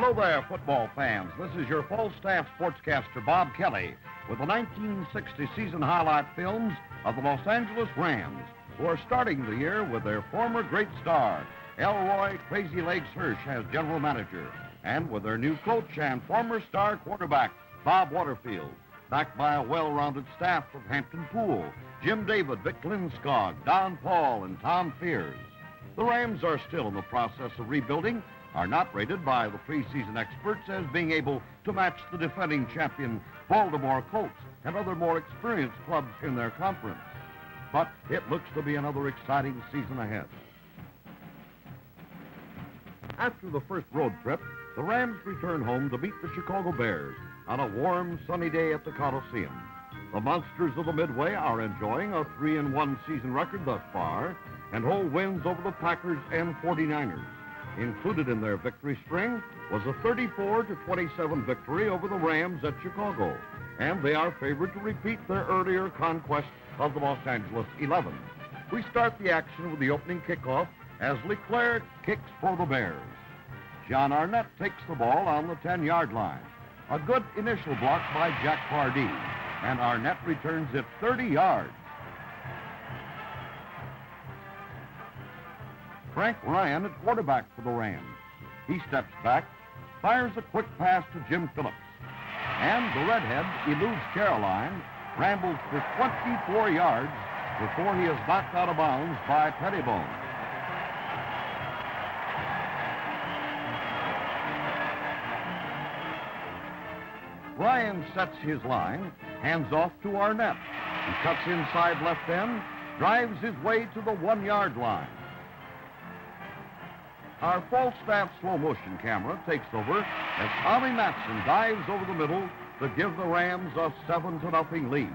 Hello there, football fans. This is your full-staff sportscaster, Bob Kelly, with the 1960 season highlight films of the Los Angeles Rams, who are starting the year with their former great star, Elroy Crazy Legs Hirsch, as general manager, and with their new coach and former star quarterback, Bob Waterfield, backed by a well-rounded staff of Hampton Poole, Jim David, Vic Linskog, Don Paul, and Tom Fears. The Rams are still in the process of rebuilding, are not rated by the preseason experts as being able to match the defending champion Baltimore Colts and other more experienced clubs in their conference. But it looks to be another exciting season ahead. After the first road trip, the Rams return home to beat the Chicago Bears on a warm, sunny day at the Coliseum. The Monsters of the Midway are enjoying a 3-1 season record thus far and hold wins over the Packers and 49ers. Included in their victory string was a 34-27 victory over the Rams at Chicago, and they are favored to repeat their earlier conquest of the Los Angeles 11. We start the action with the opening kickoff as Leclerc kicks for the Bears. John Arnett takes the ball on the 10-yard line. A good initial block by Jack Pardee, and Arnett returns it 30 yards. Frank Ryan at quarterback for the Rams. He steps back, fires a quick pass to Jim Phillips, and the redhead eludes Caroline, rambles for 24 yards before he is knocked out of bounds by Pettibone. Ryan sets his line, hands off to Arnett. He cuts inside left end, drives his way to the 1-yard line. Our full-staff slow-motion camera takes over as Tommy Matson dives over the middle to give the Rams a 7-0 lead.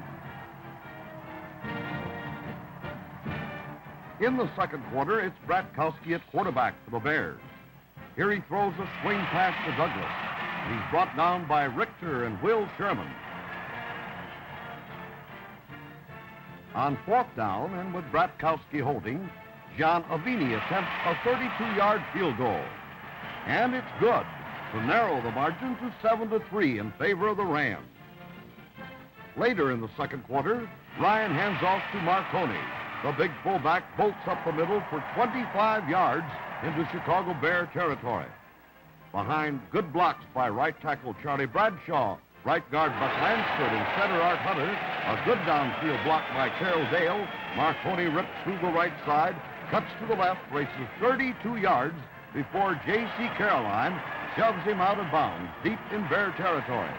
In the second quarter, it's Bratkowski at quarterback for the Bears. Here he throws a swing pass to Douglas. He's brought down by Richter and Will Sherman. On fourth down, and with Bratkowski holding, John Avini attempts a 32-yard field goal. And it's good to narrow the margin to 7-3 in favor of the Rams. Later in the second quarter, Ryan hands off to Marconi. The big fullback bolts up the middle for 25 yards into Chicago Bear territory. Behind good blocks by right tackle Charlie Bradshaw, right guard Buck Lansford, and center Art Hunter, a good downfield block by Carroll Dale, Marconi rips through the right side, cuts to the left, races 32 yards before J.C. Caroline shoves him out of bounds deep in Bear territory.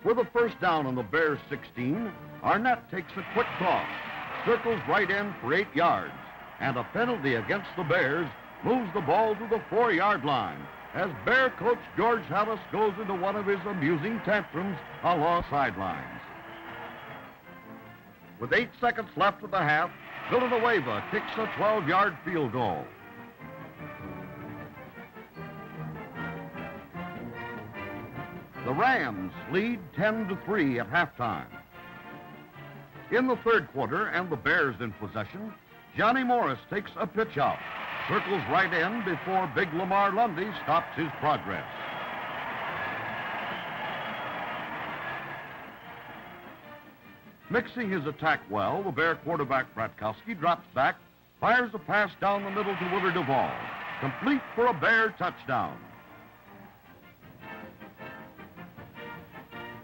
With a first down on the Bears' 16, Arnett takes a quick toss, circles right in for 8 yards, and a penalty against the Bears moves the ball to the 4-yard line as Bear coach George Halas goes into one of his amusing tantrums along sidelines. With 8 seconds left of the half, Villanueva kicks a 12-yard field goal. The Rams lead 10-3 at halftime. In the third quarter, and the Bears in possession, Johnny Morris takes a pitch out, circles right in before big Lamar Lundy stops his progress. Mixing his attack well, the Bear quarterback Bratkowski drops back, fires a pass down the middle to Willard Duvall, complete for a Bear touchdown.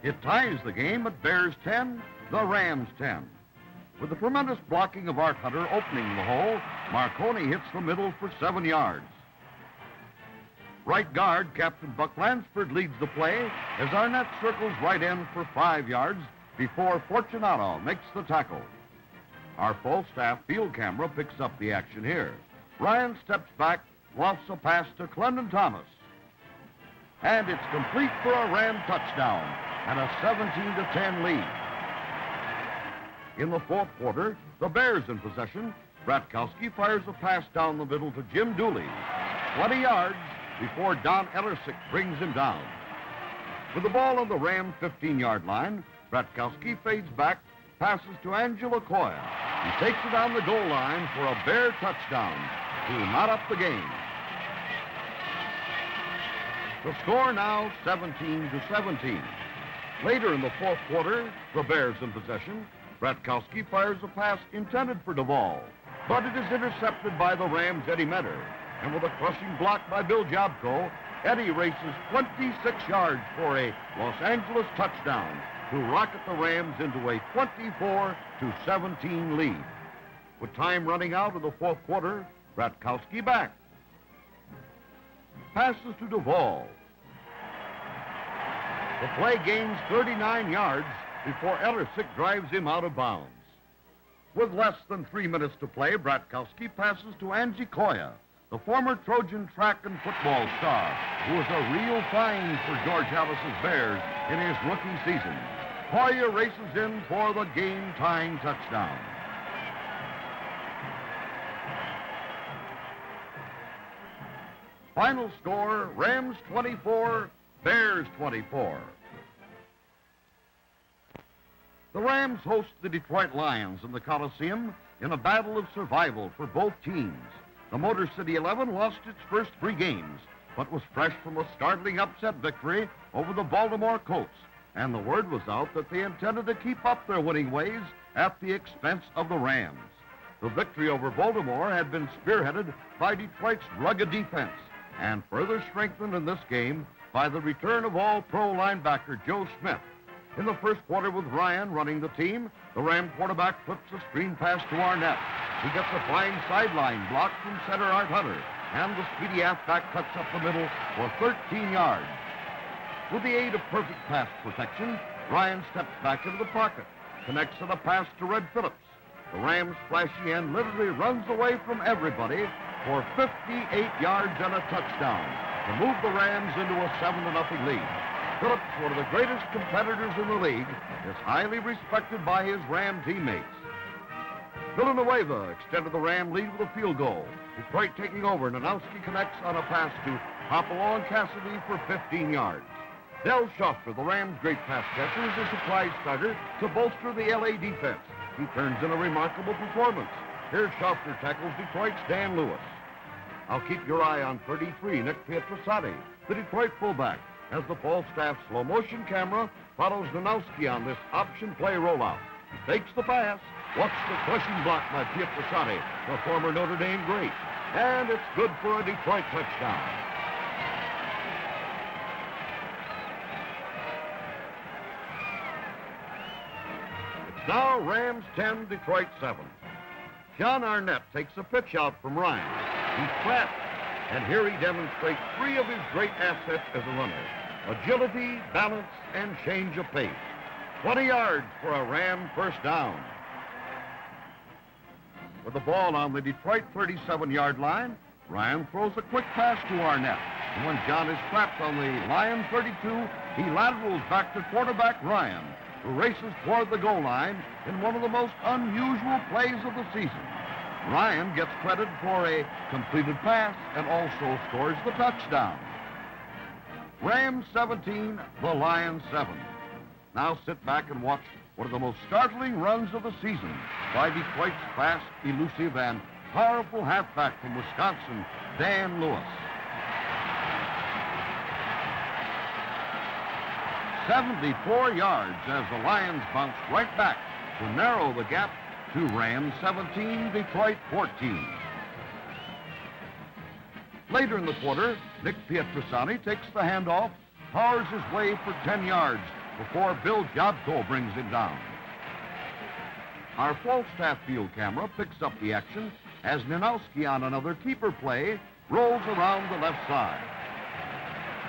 It ties the game at Bears 10, the Rams 10. With the tremendous blocking of Art Hunter opening the hole, Marconi hits the middle for 7 yards. Right guard Captain Buck Lansford leads the play as Arnett circles right in for 5 yards before Fortunato makes the tackle. Our full-staff field camera picks up the action here. Ryan steps back, lofts a pass to Clendon Thomas. And it's complete for a Ram touchdown and a 17-10 lead. In the fourth quarter, the Bears in possession. Bratkowski fires a pass down the middle to Jim Dooley. 20 yards before Don Ellersick brings him down. With the ball on the Ram 15-yard line, Bratkowski fades back, passes to Angelo Coya. He takes it on the goal line for a Bear touchdown to knot up the game. The score now 17-17. Later in the fourth quarter, the Bears in possession. Bratkowski fires a pass intended for Duvall, but it is intercepted by the Rams' Eddie Metter. And with a crushing block by Bill Jobco, Eddie races 26 yards for a Los Angeles touchdown to rocket the Rams into a 24-17 lead. With time running out of the fourth quarter, Bratkowski back. Passes to Duvall. The play gains 39 yards before Ellersick drives him out of bounds. With less than 3 minutes to play, Bratkowski passes to Angie Koya, the former Trojan track and football star, who was a real find for George Halas's Bears in his rookie season. Koya races in for the game-tying touchdown. Final score, Rams 24, Bears 24. The Rams host the Detroit Lions in the Coliseum in a battle of survival for both teams. The Motor City 11 lost its first 3 games, but was fresh from a startling upset victory over the Baltimore Colts, and the word was out that they intended to keep up their winning ways at the expense of the Rams. The victory over Baltimore had been spearheaded by Detroit's rugged defense, and further strengthened in this game by the return of All-Pro linebacker Joe Smith. In the first quarter, with Ryan running the team, the Ram quarterback flips a screen pass to Arnett. He gets a flying sideline block from center Art Hunter, and the speedy halfback cuts up the middle for 13 yards. With the aid of perfect pass protection, Ryan steps back into the pocket, connects on a pass to Red Phillips. The Rams' flashy end literally runs away from everybody for 58 yards and a touchdown to move the Rams into a 7-0 lead. Phillips, one of the greatest competitors in the league, is highly respected by his Ram teammates. Villanueva extended the Ram lead with a field goal. Detroit taking over. Nanowski connects on a pass to Hopalo and Cassidy for 15 yards. Del Schofter, the Rams' great pass catcher, is a surprise starter to bolster the L.A. defense. He turns in a remarkable performance. Here's Schofter tackles Detroit's Dan Lewis. I'll keep your eye on 33, Nick Pietrasati, the Detroit fullback, as the Falstaff slow-motion camera follows Nanowski on this option play rollout. He takes the pass. Watch the crushing block by Pietrasati, the former Notre Dame great. And it's good for a Detroit touchdown. It's now Rams 10, Detroit 7. John Arnett takes a pitch out from Ryan. He's flat, and here he demonstrates 3 of his great assets as a runner: agility, balance, and change of pace. 20 yards for a Ram first down. With the ball on the Detroit 37-yard line, Ryan throws a quick pass to Arnett. And when John is trapped on the Lion 32, he laterals back to quarterback Ryan, who races toward the goal line in one of the most unusual plays of the season. Ryan gets credit for a completed pass and also scores the touchdown. Rams 17, the Lions 7. Now sit back and watch one of the most startling runs of the season by Detroit's fast, elusive, and powerful halfback from Wisconsin, Dan Lewis. 74 yards as the Lions bounce right back to narrow the gap to Rams 17, Detroit 14. Later in the quarter, Nick Pietrasani takes the handoff, powers his way for 10 yards before Bill Jobco brings him down. Our Falstaff field camera picks up the action as Nanowski on another keeper play rolls around the left side.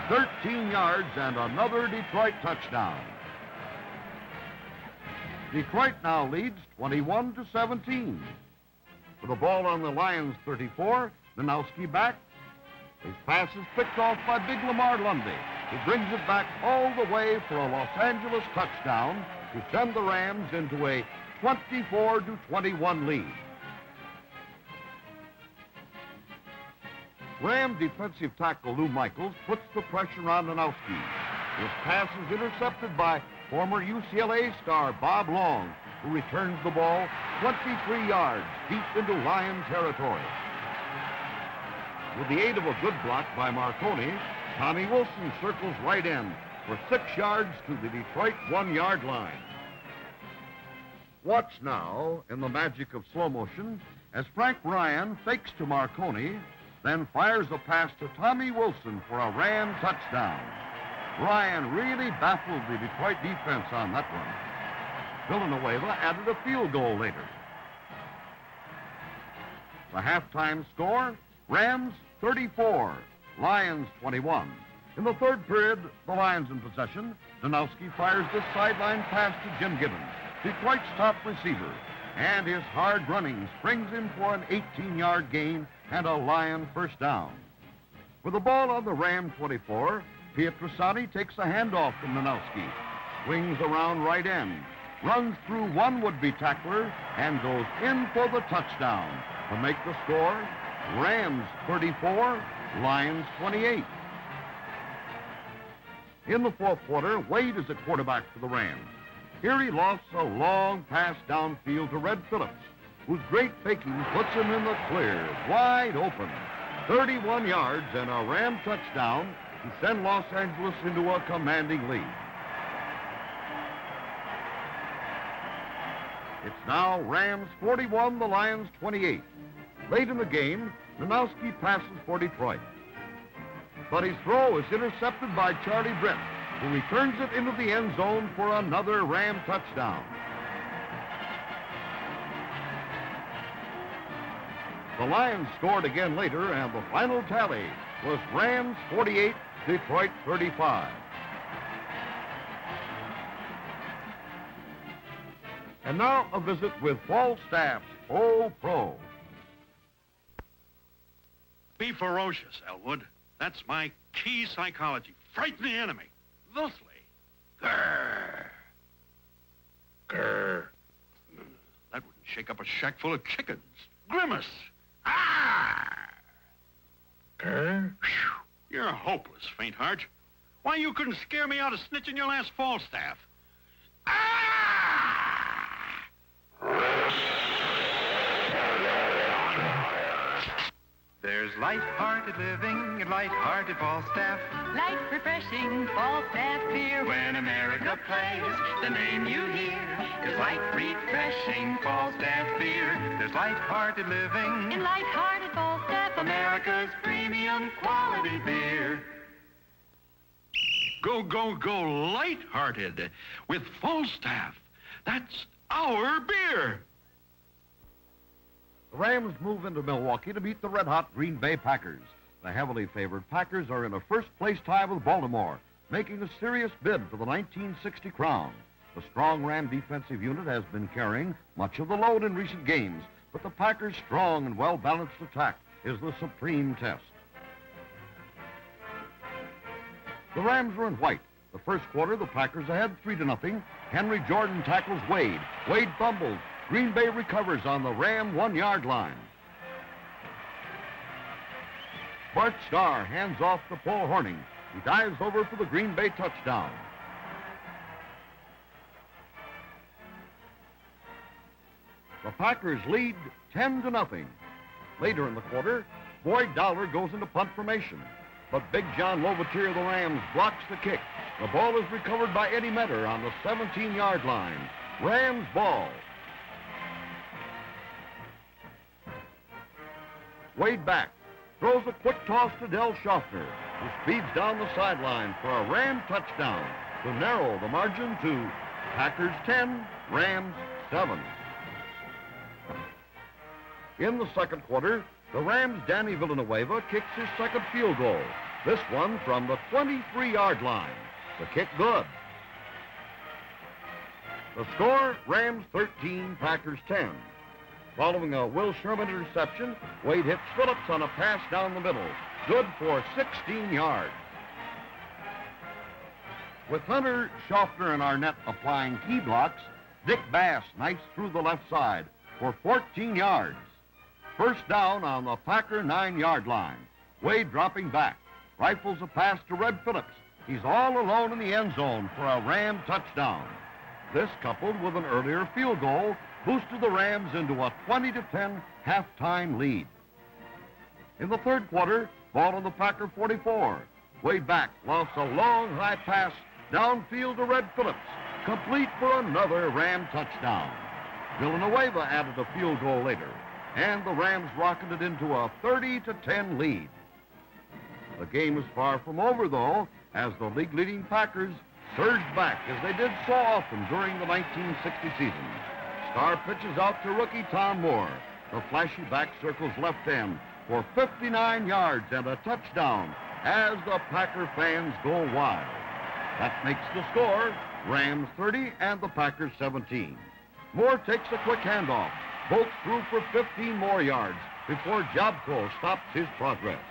13 yards and another Detroit touchdown. Detroit now leads 21-17. With the ball on the Lions 34, Nanowski back. His pass is picked off by Big Lamar Lundy, who brings it back all the way for a Los Angeles touchdown to send the Rams into a 24-21 lead. Ram defensive tackle Lou Michaels puts the pressure on Nanowski. His pass is intercepted by former UCLA star Bob Long, who returns the ball 23 yards deep into Lion territory. With the aid of a good block by Marconi, Tommy Wilson circles right in for 6 yards to the Detroit 1-yard line. Watch now, in the magic of slow motion, as Frank Ryan fakes to Marconi, then fires a pass to Tommy Wilson for a Ram touchdown. Ryan really baffled the Detroit defense on that one. Villanueva added a field goal later. The halftime score, Rams 34, Lions 21. In the third period, the Lions in possession. Danowski fires this sideline pass to Jim Gibbons, Detroit's top receiver, and his hard running springs him for an 18-yard gain and a Lion first down. With the ball on the Ram 24, Pietrasani takes a handoff from Danowski, swings around right end, runs through one would-be tackler, and goes in for the touchdown to make the score Rams 34, Lions 28. In the fourth quarter, Wade is at quarterback for the Rams. Here he lofts a long pass downfield to Red Phillips, whose great faking puts him in the clear, wide open. 31 yards and a Ram touchdown to send Los Angeles into a commanding lead. It's now Rams 41, the Lions 28. Late in the game, Danowski passes for Detroit. But his throw is intercepted by Charlie Britt, who returns it into the end zone for another Ram touchdown. The Lions scored again later, and the final tally was Rams 48, Detroit 35. And now a visit with Falstaff's Pro. Be ferocious, Elwood. That's my key psychology. Frighten the enemy. Thusly. Grrr. Grrr. That wouldn't shake up a shack full of chickens. Grimace. Ah! Grrr. You're hopeless, faint-heart. Why, you couldn't scare me out of snitching your last Falstaff. Ah! There's light-hearted living and light-hearted Falstaff. Light, refreshing Falstaff beer. When America plays, the name you hear is light, refreshing Falstaff beer. There's light-hearted living In light-hearted Falstaff, America's premium quality beer. Go, go, go light-hearted with Falstaff. That's our beer. The Rams move into Milwaukee to meet the red-hot Green Bay Packers. The heavily favored Packers are in a first-place tie with Baltimore, making a serious bid for the 1960 crown. The strong Ram defensive unit has been carrying much of the load in recent games, but the Packers' strong and well-balanced attack is the supreme test. The Rams are in white. The first quarter, the Packers ahead 3-0. Henry Jordan tackles Wade. Wade fumbles. Green Bay recovers on the Ram 1-yard line. Bart Starr hands off to Paul Hornung. He dives over for the Green Bay touchdown. The Packers lead 10-0. Later in the quarter, Boyd Dowler goes into punt formation. But Big John Lovatier of the Rams blocks the kick. The ball is recovered by Eddie Metter on the 17-yard line. Rams ball. Wade back, throws a quick toss to Del Schaffner, who speeds down the sideline for a Ram touchdown to narrow the margin to Packers 10, Rams 7. In the second quarter, the Rams' Danny Villanueva kicks his second field goal, this one from the 23-yard line. The kick good. The score, Rams 13, Packers 10. Following a Will Sherman interception, Wade hits Phillips on a pass down the middle. Good for 16 yards. With Hunter, Schaffner, and Arnett applying key blocks, Dick Bass knifes through the left side for 14 yards. First down on the Packer 9-yard line. Wade dropping back. Rifles a pass to Red Phillips. He's all alone in the end zone for a Ram touchdown. This, coupled with an earlier field goal, boosted the Rams into a 20-10 halftime lead. In the third quarter, ball on the Packer 44. Way back, lost a long high pass downfield to Red Phillips, complete for another Ram touchdown. Villanueva added a field goal later, and the Rams rocketed into a 30-10 lead. The game is far from over, though, as the league-leading Packers surged back as they did so often during the 1960 season. Star pitches out to rookie Tom Moore. The flashy back circles left end for 59 yards and a touchdown as the Packer fans go wild. That makes the score Rams 30 and the Packers 17. Moore takes a quick handoff. Both threw for 15 more yards before Jobco stops his progress.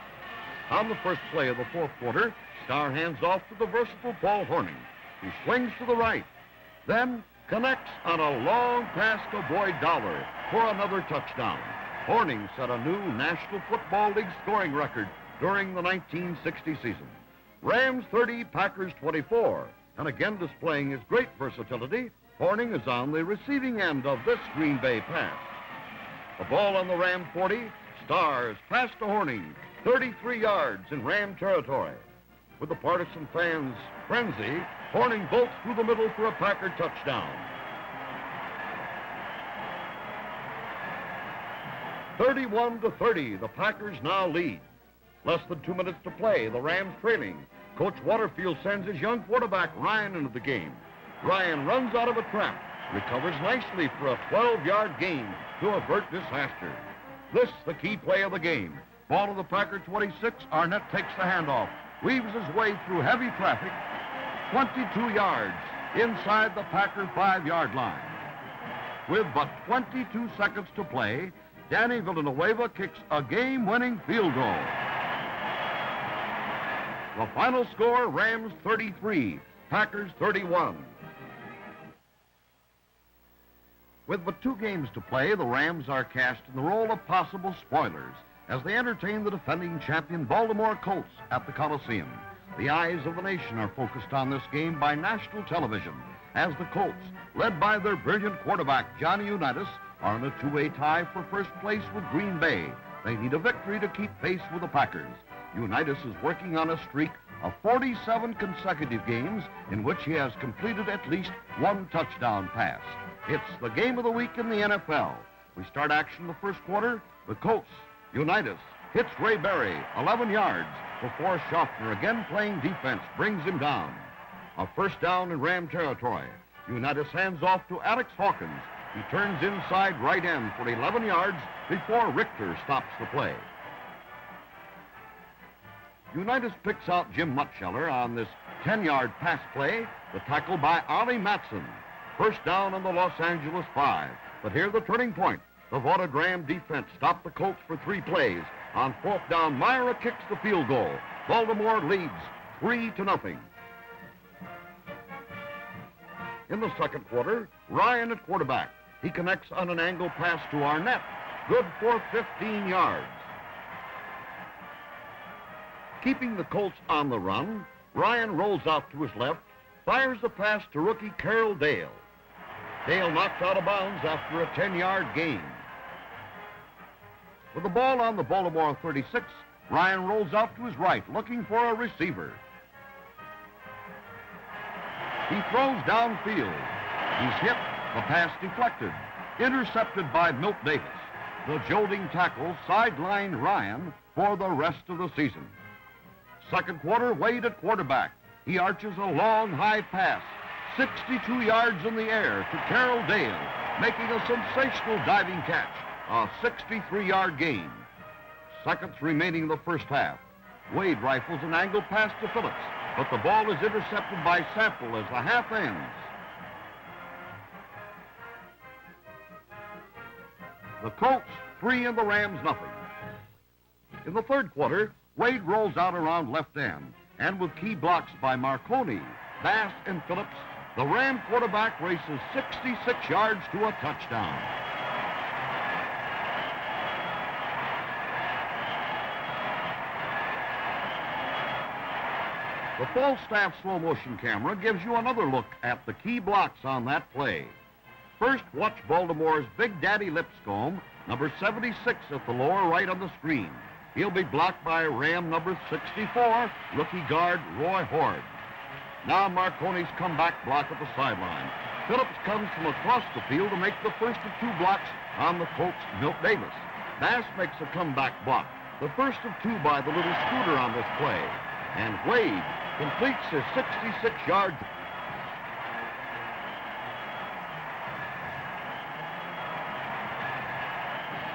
On the first play of the fourth quarter, Star hands off to the versatile Paul Hornung. He swings to the right, then connects on a long pass to Boyd Dollar for another touchdown. Hornung set a new National Football League scoring record during the 1960 season. Rams 30, Packers 24, and again displaying his great versatility, Hornung is on the receiving end of this Green Bay pass. The ball on the Ram 40, Stars pass to Hornung, 33 yards in Ram territory. With the partisan fans' frenzy, Hornung bolts through the middle for a Packer touchdown. 31-30, the Packers now lead. Less than 2 minutes to play, the Rams trailing. Coach Waterfield sends his young quarterback Ryan into the game. Ryan runs out of a trap, recovers nicely for a 12-yard gain to avert disaster. This the key play of the game. Ball to the Packer 26, Arnett takes the handoff, weaves his way through heavy traffic, 22 yards inside the Packer 5-yard line. With but 22 seconds to play, Danny Villanueva kicks a game-winning field goal. The final score, Rams 33, Packers 31. With but 2 games to play, the Rams are cast in the role of possible spoilers as they entertain the defending champion Baltimore Colts at the Coliseum. The eyes of the nation are focused on this game by national television as the Colts, led by their brilliant quarterback Johnny Unitas, are in a 2-way tie for first place with Green Bay. They need a victory to keep pace with the Packers. Unitas is working on a streak of 47 consecutive games in which he has completed at least 1 touchdown pass. It's the game of the week in the NFL. We start action in the first quarter. The Colts, Unitas hits Ray Berry 11 yards before Schaffner, again playing defense, brings him down. A first down in Ram territory. Unitas hands off to Alex Hawkins. He turns inside right end for 11 yards before Richter stops the play. Unitas picks out Jim Mutscheller on this 10-yard pass play, the tackle by Ollie Matson. First down on the Los Angeles 5. But here the turning point. The Vaughn Graham defense stopped the Colts for 3 plays. On 4th down, Myra kicks the field goal. Baltimore leads 3-0. In the second quarter, Ryan at quarterback. He connects on an angle pass to Arnett. Good for 15 yards. Keeping the Colts on the run, Ryan rolls out to his left, fires a pass to rookie Carroll Dale. Dale knocked out of bounds after a 10-yard gain. With the ball on the Baltimore 36, Ryan rolls out to his right, looking for a receiver. He throws downfield. He's hit, the pass deflected, intercepted by Milt Davis. The jolting tackle sidelined Ryan for the rest of the season. Second quarter, Wade at quarterback. He arches a long, high pass, 62 yards in the air to Carroll Dale, making a sensational diving catch, a 63-yard gain. Seconds remaining in the first half. Wade rifles an angle pass to Phillips, but the ball is intercepted by Sample as the half ends. The Colts 3 and the Rams nothing. In the third quarter, Wade rolls out around left end, and with key blocks by Marconi, Bass, and Phillips, the Ram quarterback races 66 yards to a touchdown. The Falstaff slow motion camera gives you another look at the key blocks on that play. First, watch Baltimore's Big Daddy Lipscomb, number 76 at the lower right on the screen. He'll be blocked by Ram number 64, rookie guard Roy Horde. Now Marconi's comeback block at the sideline. Phillips comes from across the field to make the first of two blocks on the Colts' Milt Davis. Bass makes a comeback block, the first of two by the little scooter on this play. And Wade completes his 66-yard.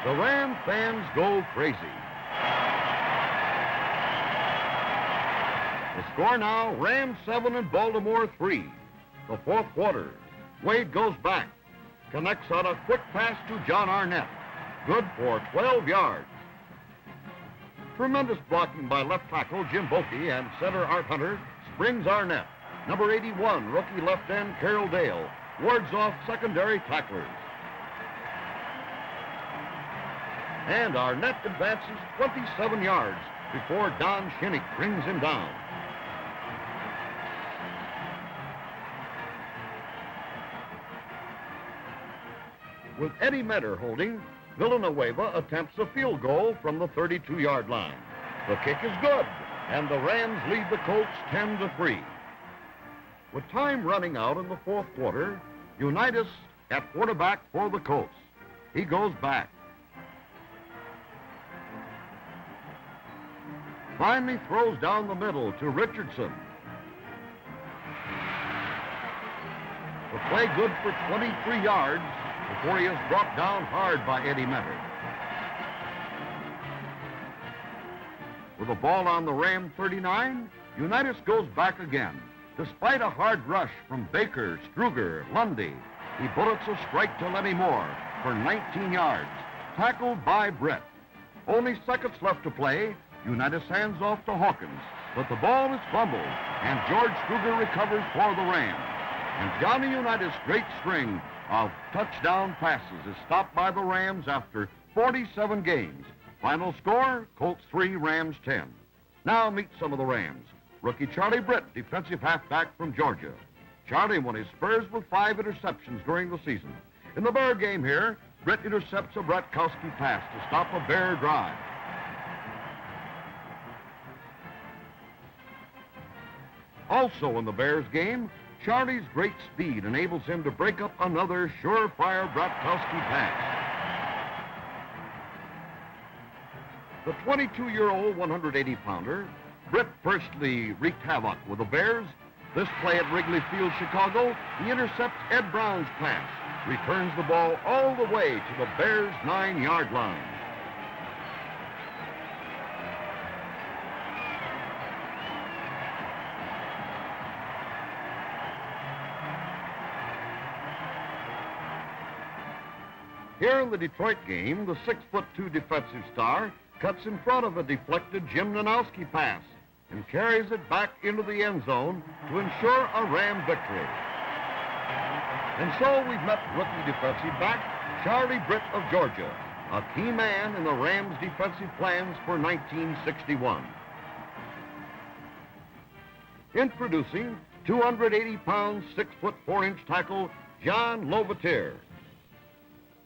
The Ram fans go crazy. The score now, Rams 7 and Baltimore 3. The fourth quarter. Wade goes back, connects on a quick pass to John Arnett. Good for 12 yards. Tremendous blocking by left tackle Jim Bokey and center Art Hunter springs Arnett. Number 81, rookie left end Carroll Dale, wards off secondary tacklers. And Arnett advances 27 yards before Don Shinnick brings him down. With Eddie Metter holding, Villanueva attempts a field goal from the 32-yard line. The kick is good, and the Rams lead the Colts 10-3. With time running out in the fourth quarter, Unitas at quarterback for the Colts. He goes back. Finally throws down the middle to Richardson. The play good for 23 yards before he is brought down hard by Eddie Metter. With the ball on the Ram 39, Unitas goes back again. Despite a hard rush from Baker, Struger, Lundy, he bullets a strike to Lenny Moore for 19 yards, tackled by Brett. Only seconds left to play. Unitas hands off to Hawkins, but the ball is fumbled, and George Struger recovers for the Rams. And Johnny Unitas' great string of touchdown passes is stopped by the Rams after 47 games. Final score, Colts 3, Rams 10. Now meet some of the Rams. Rookie Charlie Britt, defensive halfback from Georgia. Charlie won his spurs with 5 interceptions during the season. In the Bear game here, Britt intercepts a Bratkowski pass to stop a Bear drive. Also in the Bears game, Charlie's great speed enables him to break up another surefire Bratkowski pass. The 22-year-old 180-pounder, Britt firstly wreaked havoc with the Bears. This play at Wrigley Field, Chicago, he intercepts Ed Brown's pass, returns the ball all the way to the Bears' 9-yard line. Here in the Detroit game, the 6'2" defensive star cuts in front of a deflected Jim Nanowski pass and carries it back into the end zone to ensure a Ram victory. And so we've met rookie defensive back Charlie Britt of Georgia, a key man in the Rams' defensive plans for 1961. Introducing 280-pound, 6'4" tackle John Lovatier.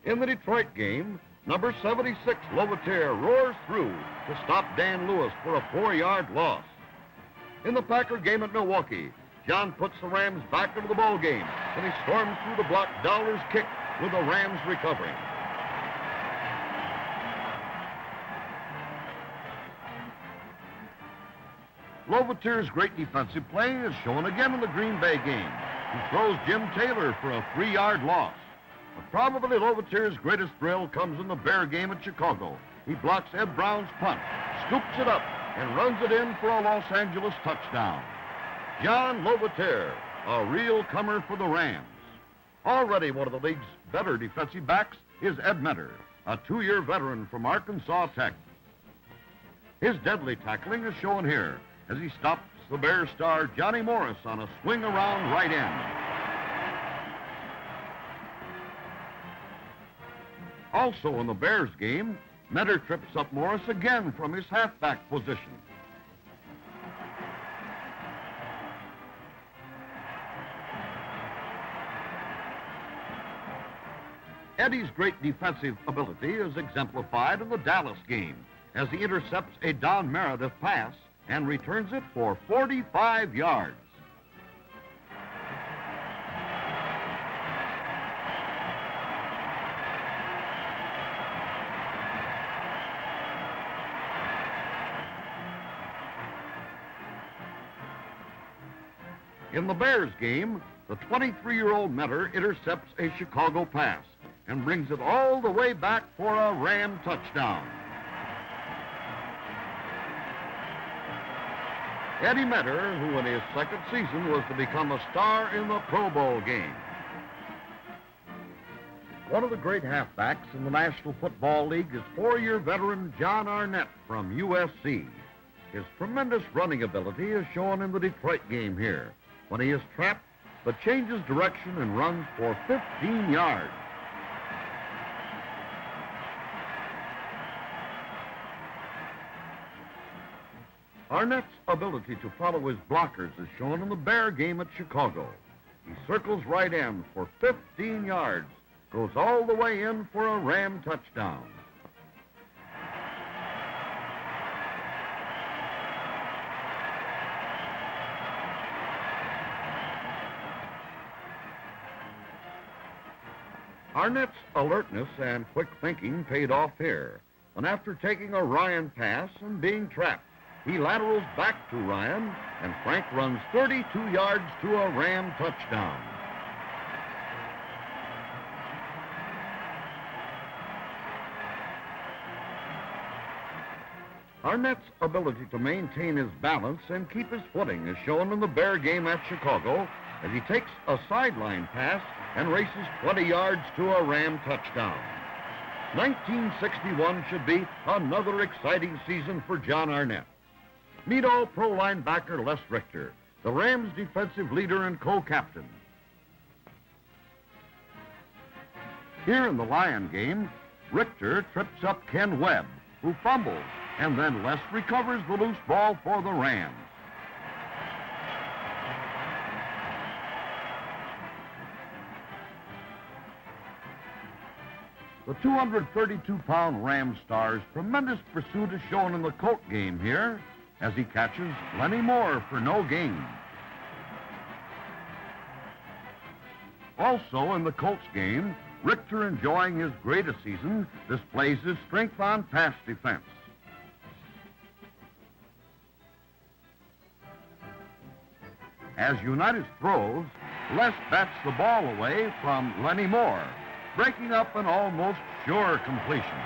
In the Detroit game, number 76 Lovatier roars through to stop Dan Lewis for a 4-yard loss. In the Packer game at Milwaukee, John puts the Rams back into the ball game, and he storms through the block Dowler's kick with the Rams recovering. Lovatier's great defensive play is shown again in the Green Bay game. He throws Jim Taylor for a 3-yard loss. But probably Lovatier's greatest thrill comes in the Bear game at Chicago. He blocks Ed Brown's punt, scoops it up, and runs it in for a Los Angeles touchdown. John Lovatier, a real comer for the Rams. Already one of the league's better defensive backs is Ed Metter, a 2-year veteran from Arkansas Tech. His deadly tackling is shown here as he stops the Bear star Johnny Morris on a swing around right end. Also in the Bears game, Metter trips up Morris again from his halfback position. Eddie's great defensive ability is exemplified in the Dallas game as he intercepts a Don Meredith pass and returns it for 45 yards. In the Bears game, the 23-year-old Mentor intercepts a Chicago pass and brings it all the way back for a Ram touchdown. Eddie Mentor, who in his second season was to become a star in the Pro Bowl game. One of the great halfbacks in the National Football League is four-year veteran John Arnett from USC. His tremendous running ability is shown in the Detroit game here, when he is trapped but changes direction and runs for 15 yards. Arnett's ability to follow his blockers is shown in the Bear game at Chicago. He circles right end for 15 yards, goes all the way in for a Ram touchdown. Arnett's alertness and quick thinking paid off here, when after taking a Ryan pass and being trapped, he laterals back to Ryan, and Frank runs 32 yards to a Ram touchdown. Arnett's ability to maintain his balance and keep his footing is shown in the Bear game at Chicago as he takes a sideline pass and races 20 yards to a Ram touchdown. 1961 should be another exciting season for John Arnett. Meet All-Pro linebacker Les Richter, the Rams' defensive leader and co-captain. Here in the Lion game, Richter trips up Ken Webb, who fumbles, and then Les recovers the loose ball for the Rams. The 232-pound Ram star's tremendous pursuit is shown in the Colt game here as he catches Lenny Moore for no gain. Also in the Colts game, Richter, enjoying his greatest season, displays his strength on pass defense. As Unitas throws, Les bats the ball away from Lenny Moore, breaking up an almost sure completion.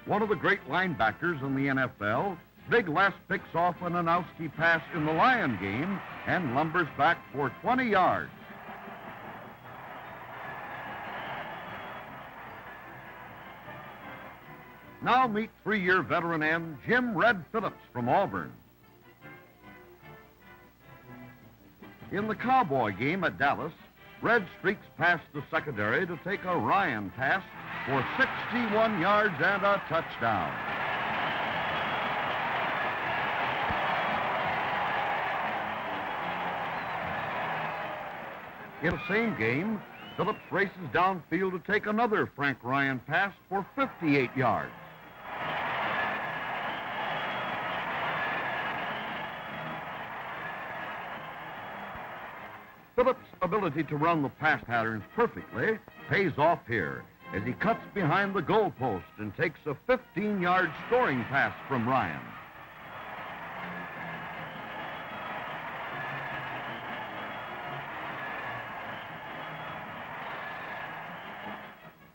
One of the great linebackers in the NFL, Big Les picks off an Anowski pass in the Lion game and lumbers back for 20 yards. Now meet three-year veteran end Jim Red Phillips from Auburn. In the Cowboy game at Dallas, Red streaks past the secondary to take a Ryan pass for 61 yards and a touchdown. In the same game, Phillips races downfield to take another Frank Ryan pass for 58 yards. Phillips' ability to run the pass patterns perfectly pays off here as he cuts behind the goalpost and takes a 15-yard scoring pass from Ryan.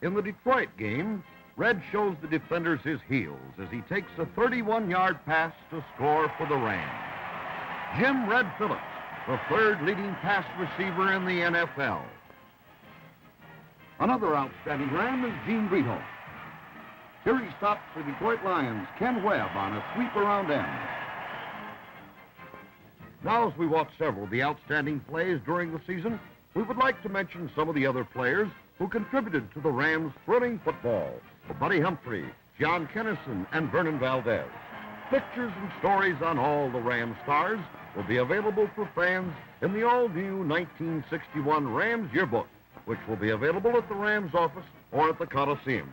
In the Detroit game, Red shows the defenders his heels as he takes a 31-yard pass to score for the Rams. Jim Red Phillips, the third leading pass receiver in the NFL. Another outstanding Ram is Gene Brito. Here he stops the Detroit Lions' Ken Webb on a sweep around end. Now, as we watch several of the outstanding plays during the season, we would like to mention some of the other players who contributed to the Rams' thrilling football: Buddy Humphrey, John Kennison, and Vernon Valdez. Pictures and stories on all the Ram stars will be available for fans in the all-new 1961 Rams yearbook, which will be available at the Rams office or at the Coliseum.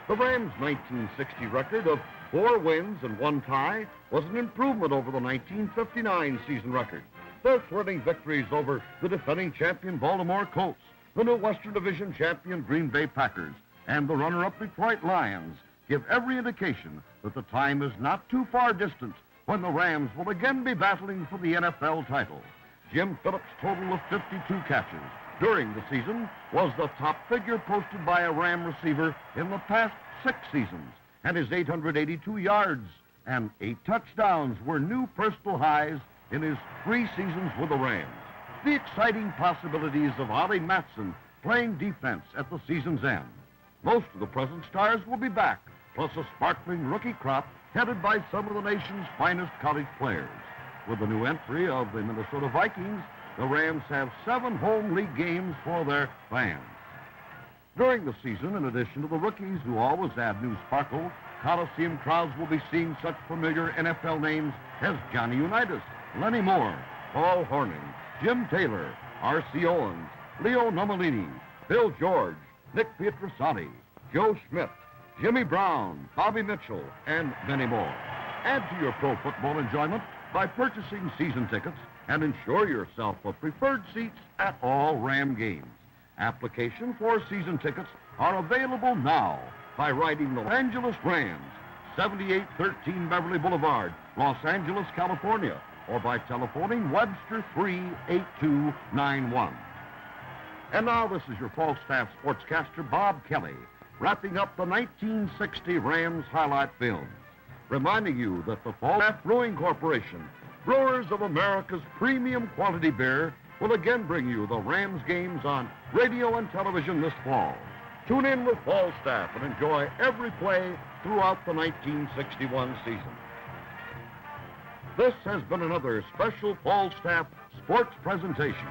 The Rams' 1960 record of 4 wins and 1 tie was an improvement over the 1959 season record. Their thrilling victories over the defending champion Baltimore Colts, the new Western Division champion Green Bay Packers, and the runner-up Detroit Lions give every indication that the time is not too far distant when the Rams will again be battling for the NFL title. Jim Phillips' total of 52 catches during the season was the top figure posted by a Ram receiver in the past 6 seasons, and his 882 yards and 8 touchdowns were new personal highs in his 3 seasons with the Rams. The exciting possibilities of Ollie Matson playing defense at the season's end. Most of the present stars will be back, plus a sparkling rookie crop headed by some of the nation's finest college players. With the new entry of the Minnesota Vikings, the Rams have 7 home league games for their fans. During the season, in addition to the rookies who always add new sparkle, Coliseum crowds will be seeing such familiar NFL names as Johnny Unitas, Lenny Moore, Paul Hornung, Jim Taylor, R.C. Owens, Leo Nomalini, Bill George, Nick Pietrasati, Joe Schmidt, Jimmy Brown, Bobby Mitchell, and many more. Add to your pro football enjoyment by purchasing season tickets and ensure yourself a preferred seats at all Ram games. Application for season tickets are available now by writing Los Angeles Rams, 7813 Beverly Boulevard, Los Angeles, California, or by telephoning Webster 38291. And now this is your Falstaff sportscaster, Bob Kelly, wrapping up the 1960 Rams highlight films, reminding you that the Falstaff Brewing Corporation, brewers of America's premium quality beer, will again bring you the Rams games on radio and television this fall. Tune in with Falstaff and enjoy every play throughout the 1961 season. This has been another special Falstaff sports presentation.